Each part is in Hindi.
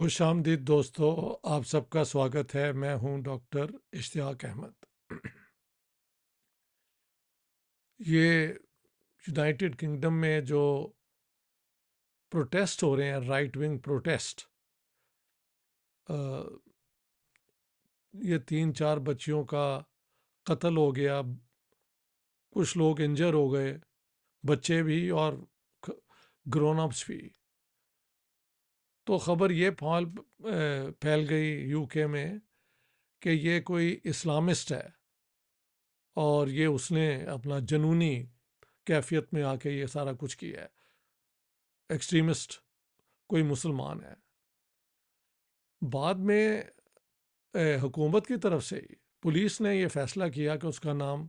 खुश आमदीद दोस्तों, आप सबका स्वागत है। मैं हूं डॉक्टर इश्तियाक अहमद। ये यूनाइटेड किंगडम में जो प्रोटेस्ट हो रहे हैं, राइट विंग प्रोटेस्ट, ये 3-4 बच्चियों का कत्ल हो गया, कुछ लोग इंजर हो गए, बच्चे भी और ग्रोन अप्स भी। तो खबर ये फैल गई यूके में कि ये कोई इस्लामिस्ट है और ये उसने अपना जनूनी कैफियत में आके ये सारा कुछ किया है। एक्सट्रीमिस्ट कोई मुसलमान है। बाद में हुकूमत की तरफ से ही पुलिस ने ये फैसला किया कि उसका नाम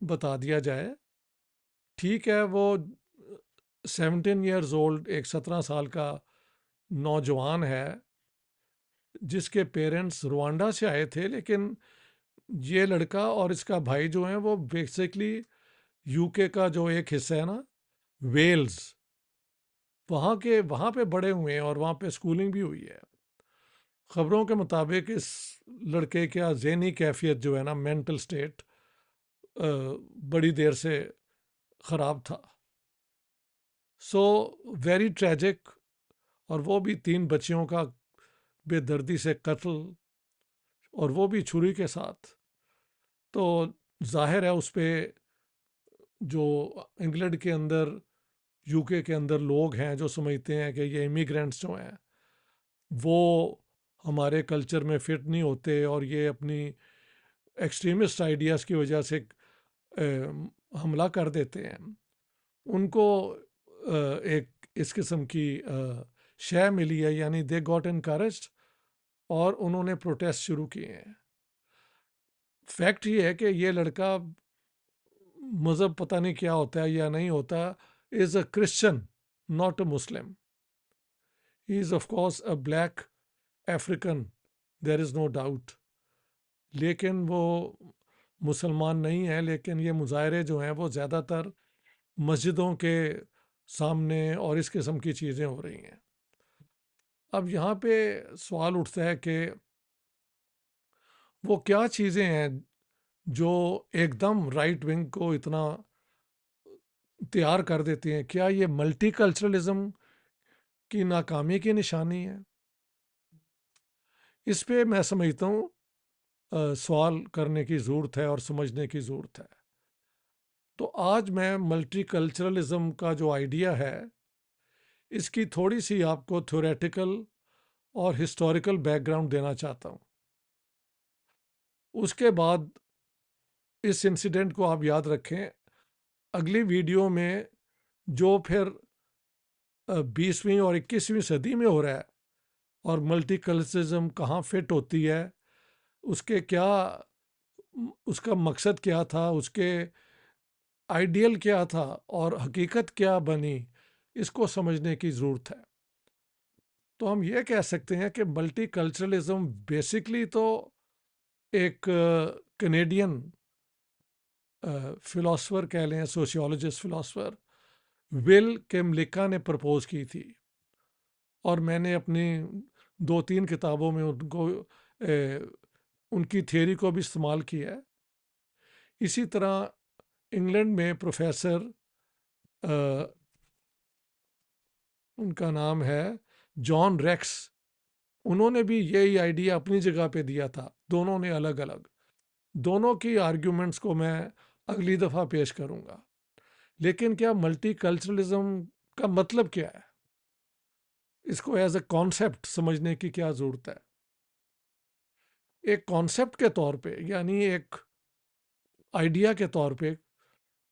बता दिया जाए। ठीक है, वो 17 ईयर्स ओल्ड, एक 17 साल का नौजवान है जिसके पेरेंट्स रुआंडा से आए थे, लेकिन ये लड़का और इसका भाई जो है वो बेसिकली यूके का जो एक हिस्सा है ना, वेल्स, वहाँ पे बड़े हुए हैं और वहाँ पे स्कूलिंग भी हुई है। खबरों के मुताबिक इस लड़के का ज़हनी कैफियत जो है ना, मेंटल स्टेट, बड़ी देर से ख़राब था। So very tragic. और वो भी 3 बच्चियों का बेदर्दी से कत्ल, और वो भी छुरी के साथ। तो जाहिर है उस पर जो इंग्लैंड के अंदर, यूके के अंदर लोग हैं जो समझते हैं कि ये इमिग्रेंट्स जो हैं वो हमारे कल्चर में फिट नहीं होते और ये अपनी एक्सट्रीमिस्ट आइडियाज़ की वजह से हमला कर देते हैं। उनको एक इस किस्म की शय मिली है, यानी दे गॉट एनकरेज्ड और उन्होंने प्रोटेस्ट शुरू किए हैं। फैक्ट ये है कि ये लड़का, मज़हब पता नहीं क्या होता है या नहीं होता, is a Christian, not a Muslim. He is of course a black African, there is no doubt. लेकिन वो मुसलमान नहीं है। लेकिन ये मुजाहरे जो हैं वो ज़्यादातर मस्जिदों के सामने और इस किस्म की चीज़ें हो रही हैं। अब यहाँ पे सवाल उठता है कि वो क्या चीज़ें हैं जो एकदम राइट विंग को इतना तैयार कर देती हैं। क्या ये मल्टीकल्चरलिज्म की नाकामी की निशानी है? इस पे मैं समझता हूँ सवाल करने की ज़रूरत है और समझने की ज़रूरत है। तो आज मैं मल्टीकल्चरलिज्म का जो आइडिया है, इसकी थोड़ी सी आपको थ्योरेटिकल और हिस्टोरिकल बैकग्राउंड देना चाहता हूँ। उसके बाद इस इंसिडेंट को आप याद रखें। अगली वीडियो में जो फिर 20वीं और 21वीं सदी में हो रहा है और मल्टीकल्चरलिज्म कहाँ फिट होती है, उसके क्या, उसका मकसद क्या था, उसके आइडियल क्या था और हकीकत क्या बनी, इसको समझने की ज़रूरत है। तो हम ये कह सकते हैं कि मल्टीकल्चरलिज्म बेसिकली तो एक कनेडियन फिलोसफर कह लें, सोशियोलॉजिस्ट फिलोसफर विल केमलिका ने प्रपोज की थी। और मैंने अपनी 2-3 किताबों में उनको उनकी थियरी को भी इस्तेमाल किया है। इसी तरह इंग्लैंड में प्रोफेसर, उनका नाम है जॉन रेक्स, उन्होंने भी यही आइडिया अपनी जगह पे दिया था। दोनों ने अलग अलग, दोनों की आर्ग्यूमेंट्स को मैं अगली दफ़ा पेश करूंगा। लेकिन क्या मल्टीकल्चरलिज्म का मतलब क्या है, इसको एज ए कॉन्सेप्ट समझने की क्या ज़रूरत है। एक कॉन्सेप्ट के तौर पे, यानी एक आइडिया के तौर पे,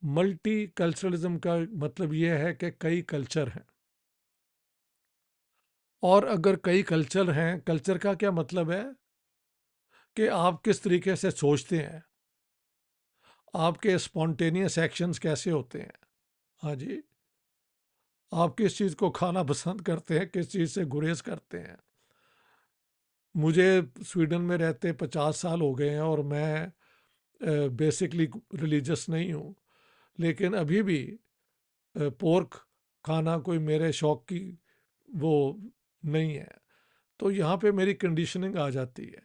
मल्टी कल्चरलिज्म का मतलब यह है कि कई कल्चर हैं। और अगर कई कल्चर हैं, कल्चर का क्या मतलब है कि आप किस तरीके से सोचते हैं, आपके स्पॉन्टेनियस एक्शंस कैसे होते हैं। हाँ जी, आप किस चीज़ को खाना पसंद करते हैं, किस चीज़ से गुरेज करते हैं। मुझे स्वीडन में रहते 50 साल हो गए हैं और मैं बेसिकली रिलीजियस नहीं हूँ, लेकिन अभी भी पोर्क खाना कोई मेरे शौक की वो नहीं है। तो यहाँ पे मेरी कंडीशनिंग आ जाती है।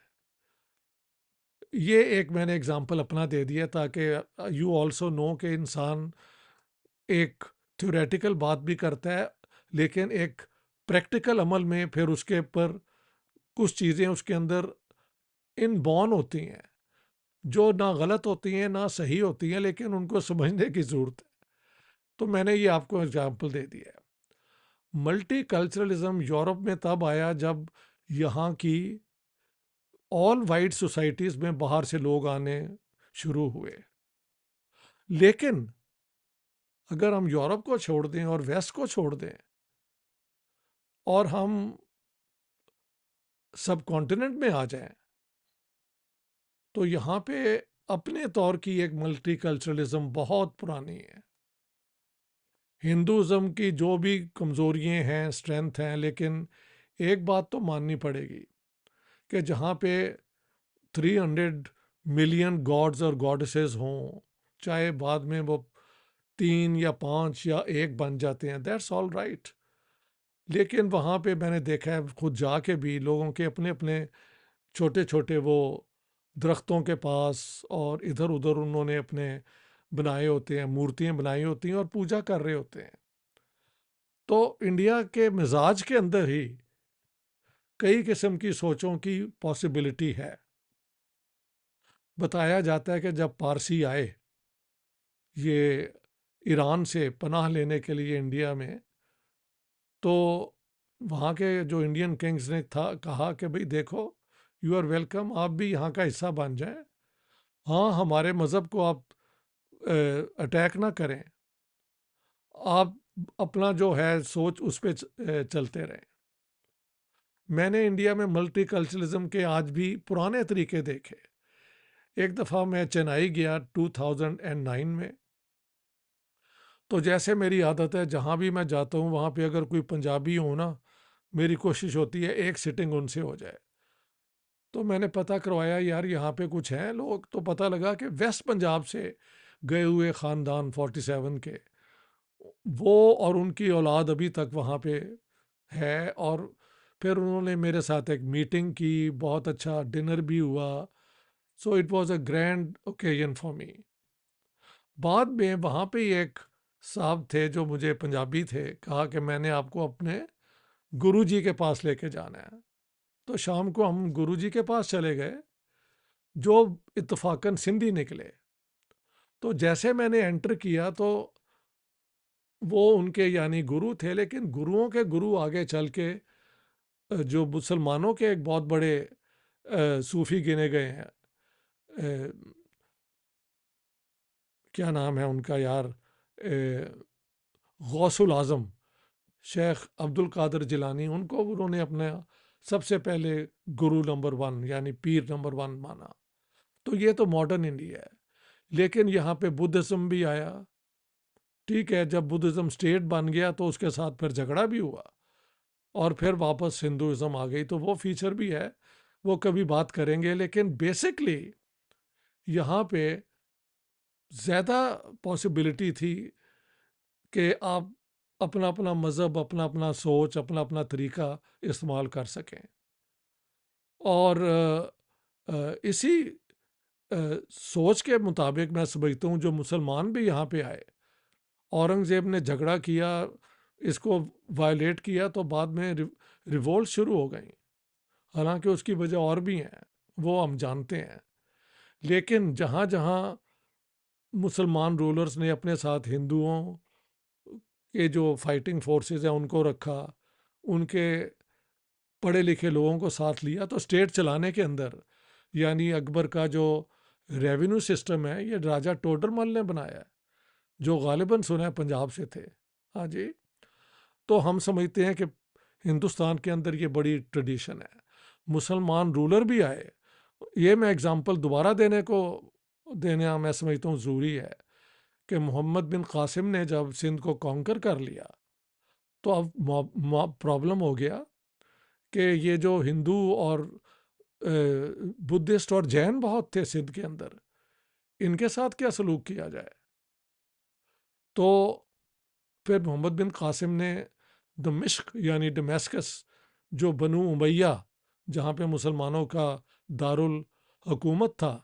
ये एक मैंने एग्जांपल अपना दे दिया ताकि यू आल्सो नो कि इंसान एक थ्योरेटिकल बात भी करता है, लेकिन एक प्रैक्टिकल अमल में फिर उसके ऊपर कुछ चीज़ें उसके अंदर इनबॉर्न होती हैं जो ना गलत होती हैं ना सही होती हैं, लेकिन उनको समझने की ज़रूरत है। तो मैंने ये आपको एग्जांपल दे दिया है। मल्टी कल्चरलिज्म यूरोप में तब आया जब यहाँ की ऑल वाइट सोसाइटीज़ में बाहर से लोग आने शुरू हुए। लेकिन अगर हम यूरोप को छोड़ दें और वेस्ट को छोड़ दें और हम सब कॉन्टिनेंट में आ जाएं, तो यहाँ पे अपने तौर की एक मल्टीकल्चरलिज्म बहुत पुरानी है। हिंदुज़म की जो भी कमज़ोरियाँ हैं, स्ट्रेंथ हैं, लेकिन एक बात तो माननी पड़ेगी कि जहाँ पे 300 मिलियन गॉड्स और गॉडेसेस हों, चाहे बाद में वो 3 या 5 या 1 बन जाते हैं, दैट्स ऑल राइट। लेकिन वहाँ पे मैंने देखा है खुद जाके भी लोगों के अपने अपने छोटे छोटे वो दरख्तों के पास और इधर उधर उन्होंने अपने बनाए होते हैं, मूर्तियाँ बनाई होती हैं और पूजा कर रहे होते हैं। तो इंडिया के मिजाज के अंदर ही कई किस्म की सोचों की पॉसिबिलिटी है। बताया जाता है कि जब पारसी आए ये ईरान से पनाह लेने के लिए इंडिया में, तो वहाँ के जो इंडियन किंग्स ने था कहा कि भाई देखो, यू आर वेलकम, आप भी यहाँ का हिस्सा बन जाएं। हाँ, हमारे मज़हब को आप अटैक ना करें, आप अपना जो है सोच उस पर चलते रहें। मैंने इंडिया में मल्टीकल्चरलिज्म के आज भी पुराने तरीके देखे। एक दफ़ा मैं चेन्नई गया 2009 में, तो जैसे मेरी आदत है जहाँ भी मैं जाता हूँ वहाँ पे अगर कोई पंजाबी हो ना, मेरी कोशिश होती है एक सिटिंग उनसे हो जाए। तो मैंने पता करवाया यार यहाँ पे कुछ हैं लोग, तो पता लगा कि वेस्ट पंजाब से गए हुए ख़ानदान 47 के, वो और उनकी औलाद अभी तक वहाँ पे है। और फिर उन्होंने मेरे साथ एक मीटिंग की, बहुत अच्छा डिनर भी हुआ। So it was a grand occasion for me. बाद में वहाँ पे एक साहब थे जो मुझे पंजाबी थे, कहा कि मैंने आपको अपने गुरुजी के पास लेके जाना है। तो शाम को हम गुरुजी के पास चले गए जो इत्तफाकन सिंधी निकले। तो जैसे मैंने एंटर किया तो वो उनके यानी गुरु थे, लेकिन गुरुओं के गुरु आगे चल के जो मुसलमानों के एक बहुत बड़े सूफी गिने गए हैं, अ, क्या नाम है उनका यार, गौसुल आज़म शेख अब्दुल कादर जिलानी, उनको उन्होंने अपने सबसे पहले गुरु नंबर 1 यानी पीर नंबर 1 माना। तो ये तो मॉडर्न इंडिया है। लेकिन यहाँ पे बुद्धिज़्म भी आया। ठीक है, जब बुद्धिज़्म स्टेट बन गया तो उसके साथ फिर झगड़ा भी हुआ और फिर वापस हिंदुज़्म आ गई, तो वो फीचर भी है, वो कभी बात करेंगे। लेकिन बेसिकली यहाँ पे ज़्यादा पॉसिबिलिटी थी कि आप अपना अपना मज़हब, अपना अपना सोच, अपना अपना तरीका इस्तेमाल कर सकें। और इसी सोच के मुताबिक मैं समझता हूँ जो मुसलमान भी यहाँ पे आए, औरंगज़ेब ने झगड़ा किया, इसको वायलेट किया, तो बाद में रिवोल्ट शुरू हो गई। हालांकि उसकी वजह और भी हैं, वो हम जानते हैं। लेकिन जहाँ जहाँ मुसलमान रूलर्स ने अपने साथ हिंदुओं के जो फाइटिंग फोर्सेस हैं उनको रखा, उनके पढ़े लिखे लोगों को साथ लिया, तो स्टेट चलाने के अंदर यानी अकबर का जो रेवेन्यू सिस्टम है ये राजा टोडरमल ने बनाया है, जो गालिबन सुना है पंजाब से थे। हाँ जी। तो हम समझते हैं कि हिंदुस्तान के अंदर ये बड़ी ट्रेडिशन है। मुसलमान रूलर भी आए, ये मैं एग्जांपल दोबारा देना मैं समझता हूँ ज़रूरी है कि मोहम्मद बिन कासिम ने जब सिंध को कॉन्कर कर लिया, तो अब प्रॉब्लम हो गया कि ये जो हिंदू और बुद्धिस्ट और जैन बहुत थे सिंध के अंदर, इनके साथ क्या सलूक किया जाए। तो फिर मोहम्मद बिन कासिम ने दमिश्क यानी डमेस्कस जो बनु उमैया, जहाँ पे मुसलमानों का दारुल हुकूमत था,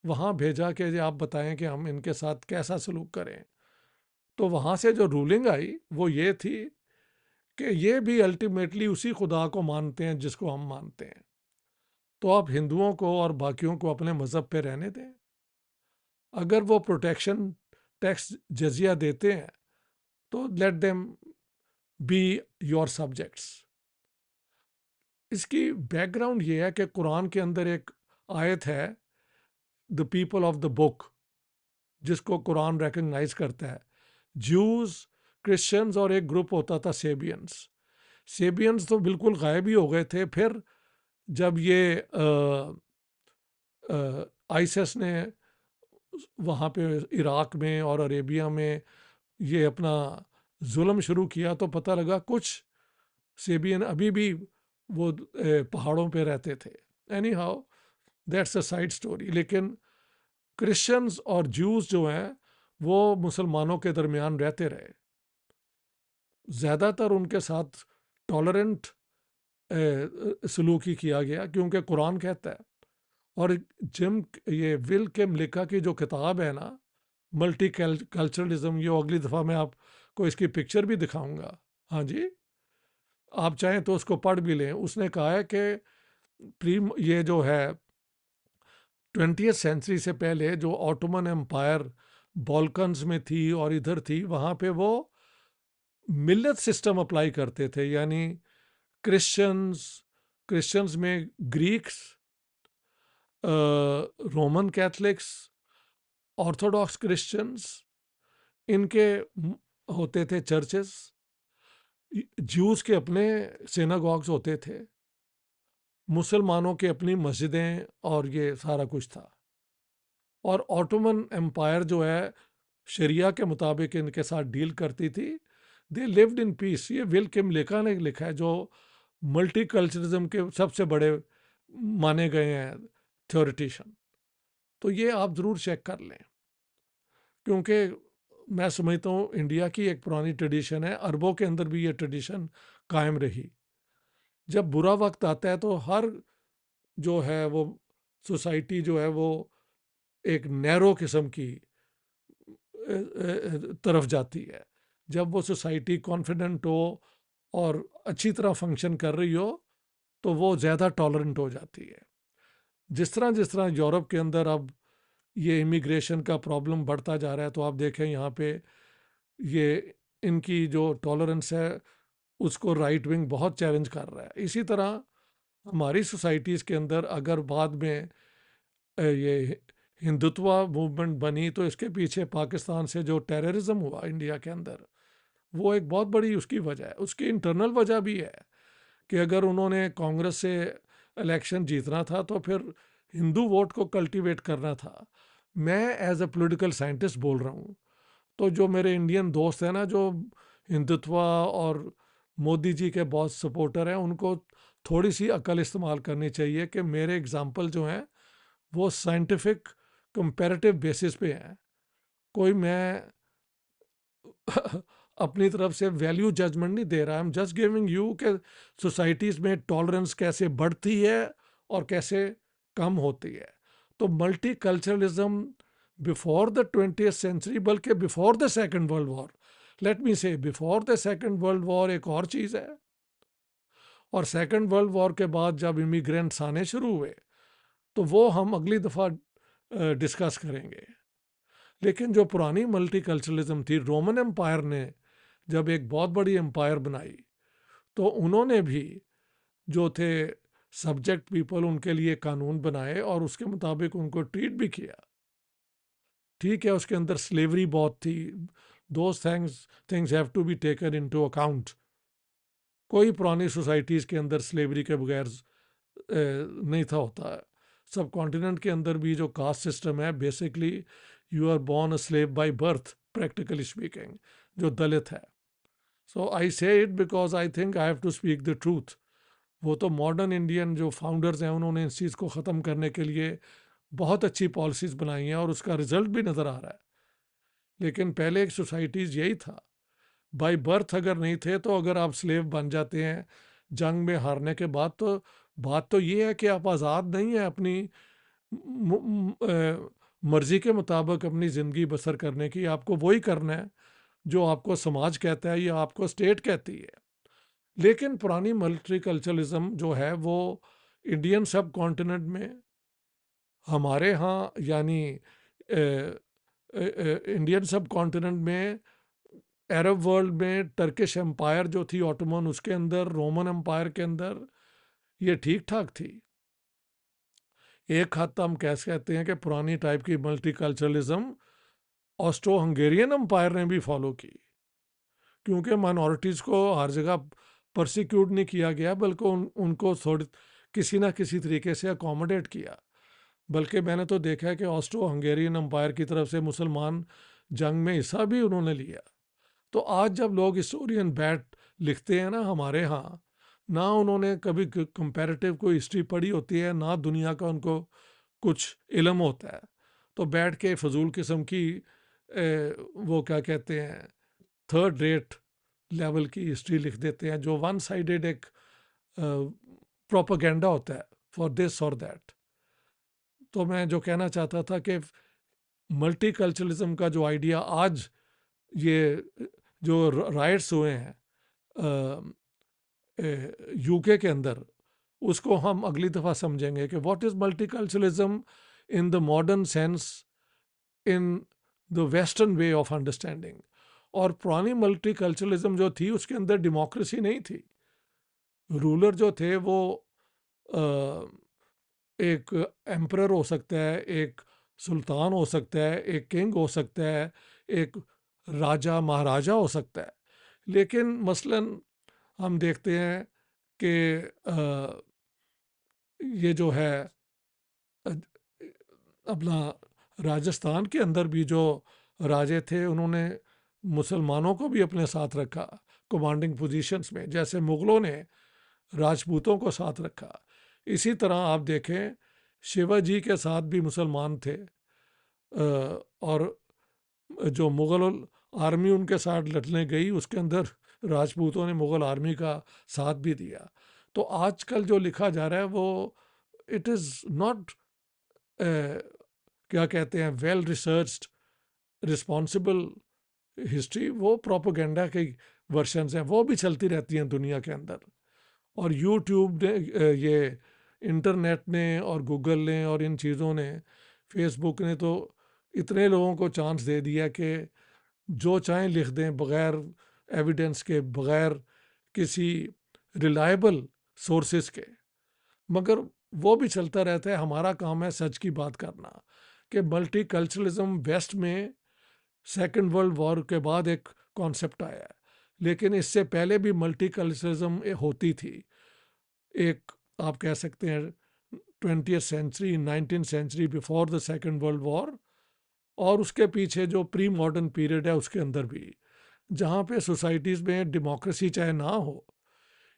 वहाँ भेजा कि जी आप बताएं कि हम इनके साथ कैसा सलूक करें। तो वहाँ से जो रूलिंग आई वो ये थी कि ये भी अल्टीमेटली उसी खुदा को मानते हैं जिसको हम मानते हैं, तो आप हिंदुओं को और बाकियों को अपने मज़हब पे रहने दें। अगर वो प्रोटेक्शन टैक्स जजिया देते हैं तो let them be your subjects. इसकी बैकग्राउंड ये है कि कुरान के अंदर एक आयत है, the people of the book, जिसको कुरान रिकग्नाइज करता है। ज्यूज, क्रिश्चियंस और एक ग्रुप होता था सेबियंस। सेबियंस तो बिल्कुल गायब ही हो गए थे। फिर जब ये आईएसएस ने वहाँ पे इराक में और अरेबिया में ये अपना जुल्म शुरू किया तो पता लगा कुछ सेबियन अभी भी वो पहाड़ों पे रहते थे। Any how that's a side story. लेकिन क्रिश्चियंस और ज्यूज जो हैं वो मुसलमानों के दरमियान रहते रहे। ज़्यादातर उनके साथ टॉलरेंट सलूकी किया गया, क्योंकि कुरान कहता है। और जिम ये विल के मलिका की जो किताब है ना, मल्टी कल्चरलिज्म, ये अगली दफ़ा मैं आपको इसकी पिक्चर भी दिखाऊंगा। हाँ जी, आप चाहें तो उसको पढ़ भी लें। उसने कहा है कि ये जो है 20th सेंचुरी से पहले जो ऑटोमन एम्पायर बॉल्कन्स में थी और इधर थी, वहाँ पे वो मिल्लत सिस्टम अप्लाई करते थे। यानी क्रिश्चियंस क्रिश्चियंस में Greeks, Roman Catholics, Orthodox Christians, इनके होते थे चर्चेस। ज्यूज के अपने सिनागॉग्स होते थे, मुसलमानों के अपनी मस्जिदें, और ये सारा कुछ था। और ऑटोमन एम्पायर जो है शरिया के मुताबिक इनके साथ डील करती थी। They lived in peace. ये विल किम लेखा ने लिखा है, जो मल्टी कल्चरलिज्म के सबसे बड़े माने गए हैं थ्योरिटिशियन। तो ये आप ज़रूर चेक कर लें, क्योंकि मैं समझता हूँ इंडिया की एक पुरानी ट्रेडिशन है, अरबों के अंदर भी ये ट्रेडिशन कायम रही। जब बुरा वक्त आता है तो हर जो है वो सोसाइटी जो है वो एक नैरो किस्म की तरफ जाती है। जब वो सोसाइटी कॉन्फिडेंट हो और अच्छी तरह फंक्शन कर रही हो तो वो ज़्यादा टॉलरेंट हो जाती है। जिस तरह यूरोप के अंदर अब ये इमिग्रेशन का प्रॉब्लम बढ़ता जा रहा है, तो आप देखें यहाँ पे ये इनकी जो टॉलरेंस है उसको राइट विंग बहुत चैलेंज कर रहा है। इसी तरह हमारी सोसाइटीज़ के अंदर अगर बाद में ये हिंदुत्व मूवमेंट बनी, तो इसके पीछे पाकिस्तान से जो टेररिज्म हुआ इंडिया के अंदर, वो एक बहुत बड़ी उसकी वजह है। उसकी इंटरनल वजह भी है कि अगर उन्होंने कांग्रेस से इलेक्शन जीतना था तो फिर हिंदू वोट को कल्टीवेट करना था। मैं एज अ पॉलिटिकल साइंटिस्ट बोल रहा हूँ, तो जो मेरे इंडियन दोस्त हैं ना, जो हिंदुत्व और मोदी जी के बहुत सपोर्टर हैं, उनको थोड़ी सी अकल इस्तेमाल करनी चाहिए कि मेरे एग्जाम्पल जो हैं वो साइंटिफिक कंपैरेटिव बेसिस पे हैं। कोई मैं अपनी तरफ से वैल्यू जजमेंट नहीं दे रहा। I am just giving you के सोसाइटीज़ में टॉलरेंस कैसे बढ़ती है और कैसे कम होती है। तो multiculturalism before the 20th century, बल्कि before the second world war, let me say before the second world war एक और चीज़ है, और सेकेंड वर्ल्ड वॉर के बाद जब इमिग्रेंट्स आने शुरू हुए तो वो हम अगली दफ़ा डिस्कस करेंगे। लेकिन जो पुरानी मल्टीकल्चरलिज्म थी, रोमन एम्पायर ने जब एक बहुत बड़ी एम्पायर बनाई तो उन्होंने भी जो थे सब्जेक्ट पीपल, उनके लिए कानून बनाए और उसके मुताबिक उनको ट्रीट भी किया। ठीक है, उसके अंदर स्लेवरी बहुत थी। Those things have to be taken into account. कोई पुरानी सोसाइटीज़ के अंदर स्लेवरी के बगैर नहीं था होता है। सब कॉन्टिनेंट के अंदर भी जो कास्ट सिस्टम है, basically you are born a slave by birth, practically speaking, जो दलित है। So I say it because I think I have to speak the truth. वो तो मॉडर्न इंडियन जो फाउंडर्स हैं उन्होंने इस चीज़ को ख़त्म करने के लिए बहुत अच्छी पॉलिसीज़ बनाई हैं और उसका रिजल्ट भी नज़र आ रहा है। लेकिन पहले एक सोसाइटीज़ यही था, बाय बर्थ अगर नहीं थे तो अगर आप स्लेव बन जाते हैं जंग में हारने के बाद, तो बात तो ये है कि आप आज़ाद नहीं है अपनी मर्जी के मुताबिक अपनी ज़िंदगी बसर करने की। आपको वही करना है जो आपको समाज कहता है या आपको स्टेट कहती है। लेकिन पुरानी मल्टीकल्चरलिज्म जो है वो इंडियन सब कॉन्टिनेंट में, हमारे यहाँ यानी इंडियन सब कॉन्टिनेंट में, अरब वर्ल्ड में, टर्किश एम्पायर जो थी ऑटोमन, उसके अंदर, रोमन एम्पायर के अंदर, ये ठीक ठाक थी। एक हद तक हम कैसे कहते हैं कि पुरानी टाइप की मल्टीकल्चरलिज्म ऑस्ट्रो हंगेरियन एम्पायर ने भी फॉलो की, क्योंकि माइनॉरिटीज़ को हर जगह परसिक्यूट नहीं किया गया, बल्कि उनको थोड़ी किसी ना किसी तरीके से अकोमोडेट किया। बल्कि मैंने तो देखा है कि ऑस्ट्रो हंगेरियन एम्पायर की तरफ से मुसलमान जंग में हिस्सा भी उन्होंने लिया। तो आज जब लोग हिस्टोरियन बैठ लिखते हैं ना हमारे यहाँ, ना उन्होंने कभी कंपैरेटिव कोई हिस्ट्री पढ़ी होती है, ना दुनिया का उनको कुछ इल्म होता है, तो बैठ के फजूल किस्म की वो क्या कहते हैं, थर्ड रेट लेवल की हिस्ट्री लिख देते हैं, जो वन साइडेड एक प्रोपागेंडा होता है फॉर दिस और दैट। तो मैं जो कहना चाहता था कि मल्टीकल्चरलिज्म का जो आइडिया आज ये जो राइट्स हुए हैं यूके के अंदर, उसको हम अगली दफ़ा समझेंगे कि what is multiculturalism in the modern sense, in the western way of understanding. और पुरानी मल्टीकल्चरलिज्म जो थी उसके अंदर डेमोक्रेसी नहीं थी। रूलर जो थे वो एक एम्परर हो सकता है, एक सुल्तान हो सकता है, एक किंग हो सकता है, एक राजा महाराजा हो सकता है। लेकिन मसलन हम देखते हैं कि ये जो है अपना राजस्थान के अंदर भी जो राजे थे उन्होंने मुसलमानों को भी अपने साथ रखा कमांडिंग पोजीशंस में, जैसे मुग़लों ने राजपूतों को साथ रखा। इसी तरह आप देखें शिवाजी के साथ भी मुसलमान थे, और जो मुग़ल आर्मी उनके साथ लड़ने गई उसके अंदर राजपूतों ने मुग़ल आर्मी का साथ भी दिया। तो आजकल जो लिखा जा रहा है वो इट इज़ नॉट क्या कहते हैं वेल रिसर्च्ड रिस्पॉन्सिबल हिस्ट्री, वो प्रोपोगेंडा के वर्शंस हैं, वो भी चलती रहती हैं दुनिया के अंदर। और यूट्यूब ने ये इंटरनेट ने और गूगल ने और इन चीज़ों ने, फेसबुक ने तो इतने लोगों को चांस दे दिया कि जो चाहें लिख दें बग़ैर एविडेंस के, बग़ैर किसी रिलायबल सोर्सेस के। मगर वो भी चलता रहता है। हमारा काम है सच की बात करना कि मल्टीकल्चरलिज्म वेस्ट में सेकेंड वर्ल्ड वॉर के बाद एक कॉन्सेप्ट आया है, लेकिन इससे पहले भी मल्टीकल्चरलिज्म होती थी। एक आप कह सकते हैं 20th century, 19th century, before the second world war, और उसके पीछे जो प्री मॉडर्न पीरियड है उसके अंदर भी, जहाँ पे सोसाइटीज़ में डेमोक्रेसी चाहे ना हो,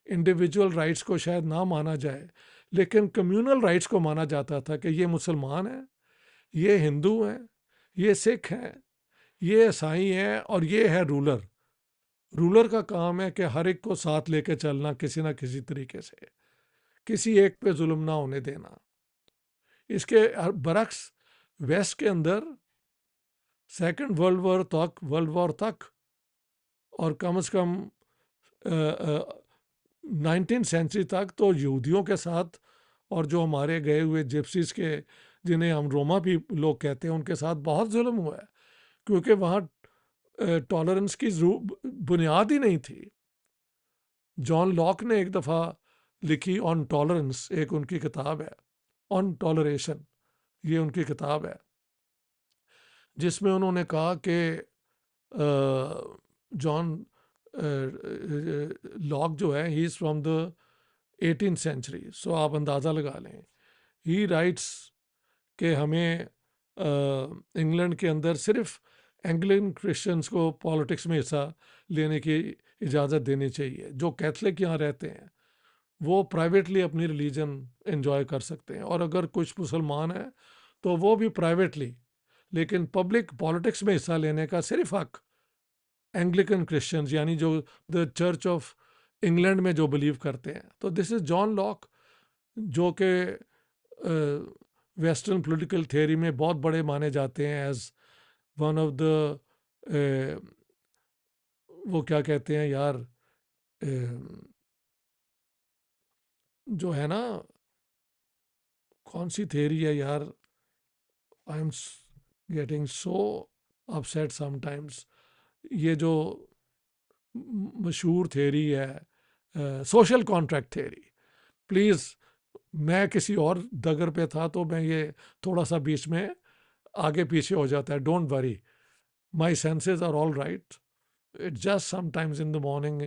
इंडिविजुअल राइट्स को शायद ना माना जाए, लेकिन कम्युनल राइट्स को माना जाता था कि ये मुसलमान हैं, ये हिंदू हैं, ये सिख हैं, ये ईसाई हैं, और ये है रूलर। रूलर का काम है कि हर एक को साथ लेके चलना किसी ना किसी तरीके से, किसी एक पे जुल्म ना होने देना। इसके बरक्स वेस्ट के अंदर सेकेंड वर्ल्ड वॉर तक और कम से कम 19th सेंचुरी तक तो यहूदियों के साथ, और जो हमारे गए हुए जिप्सीज के, जिन्हें हम रोमा भी लोग कहते हैं, उनके साथ बहुत जुल्म हुआ है, क्योंकि वहाँ टॉलरेंस की बुनियाद ही नहीं थी। जॉन लॉक ने एक दफ़ा लिखी ऑन टॉलरेंस, एक उनकी किताब है, ऑन टॉलरेशन, ये उनकी किताब है, जिसमें उन्होंने कहा कि जॉन लॉक जो है he is from the 18th century, so आप अंदाज़ा लगा लें। ही राइट्स कि हमें इंग्लैंड के अंदर सिर्फ एंग्लिकन क्रिश्चियंस को पॉलिटिक्स में हिस्सा लेने की इजाज़त देनी चाहिए। जो कैथलिक यहाँ रहते हैं वो प्राइवेटली अपनी रिलीजन एंजॉय कर सकते हैं, और अगर कुछ मुसलमान हैं तो वो भी प्राइवेटली, लेकिन पब्लिक पॉलिटिक्स में हिस्सा लेने का सिर्फ हक एंग्लिकन क्रिश्चियंस, यानी जो द चर्च ऑफ इंग्लैंड में जो बिलीव करते हैं। तो दिस इज जॉन लॉक, जो कि वेस्टर्न पॉलिटिकल थियोरी में बहुत बड़े माने जाते हैं एज वन ऑफ द, वो क्या कहते हैं यार, जो है ना, कौन सी थियोरी है यार, I am getting so upset sometimes, ये जो मशहूर थियोरी है सोशल कॉन्ट्रैक्ट थियोरी। प्लीज़, मैं किसी और दगर पे था तो मैं ये थोड़ा सा बीच में आगे पीछे हो जाता है। Don't worry, my senses are all right, it just sometimes in the morning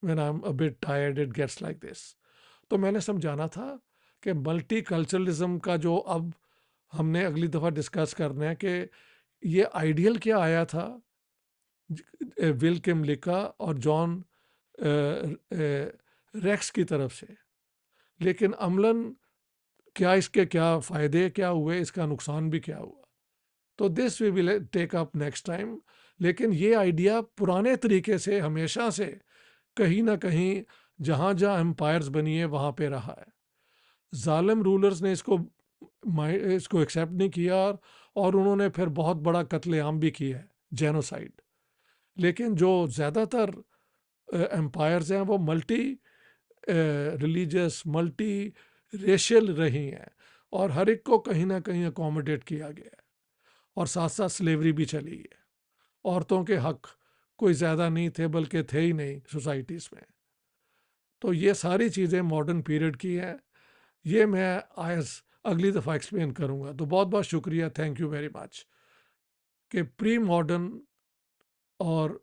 when I am a bit tired it gets like this. तो मैंने समझाना था कि मल्टी कल्चरलिज्म का जो अब हमने अगली दफ़ा डिस्कस करना है कि ये आइडियल क्या आया था विल किमलिका और जॉन रेक्स की तरफ से, लेकिन अमलन क्या इसके क्या फ़ायदे क्या हुए, इसका नुकसान भी क्या हुआ। तो this we will take up next time. लेकिन ये आइडिया पुराने तरीके से हमेशा से कहीं ना कहीं जहाँ जहाँ एम्पायर्स बनी है वहाँ पे रहा है। जालिम रूलर्स ने इसको एक्सेप्ट नहीं किया और उन्होंने फिर बहुत बड़ा कत्लेआम भी किया है, जेनोसाइड। लेकिन जो ज़्यादातर एम्पायर्स हैं वो मल्टी रिलीजियस, मल्टी रेशियल रही हैं और हर एक को कहीं ना कहीं अकोमोडेट किया गया है, और साथ साथ स्लेवरी भी चली है। औरतों के हक कोई ज़्यादा नहीं थे, बल्कि थे ही नहीं सोसाइटीज़ में। तो ये सारी चीज़ें मॉडर्न पीरियड की हैं, ये मैं आज अगली दफ़ा एक्सप्लेन करूँगा। तो बहुत बहुत शुक्रिया, थैंक यू वेरी मच। कि प्री मॉडर्न और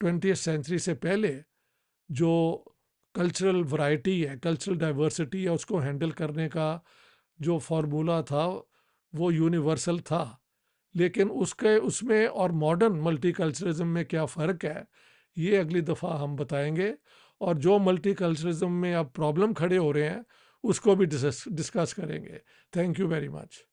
20th सेंचुरी से पहले जो कल्चरल वैरायटी है, कल्चरल डाइवर्सिटी है, उसको हैंडल करने का जो फार्मूला था वो यूनिवर्सल था। लेकिन उसके उसमें और मॉडर्न मल्टीकल्चरलिज्म में क्या फ़र्क है, ये अगली दफ़ा हम बताएंगे। और जो मल्टीकल्चरलिज्म में अब प्रॉब्लम खड़े हो रहे हैं उसको भी डिस्कस करेंगे। Thank you very much.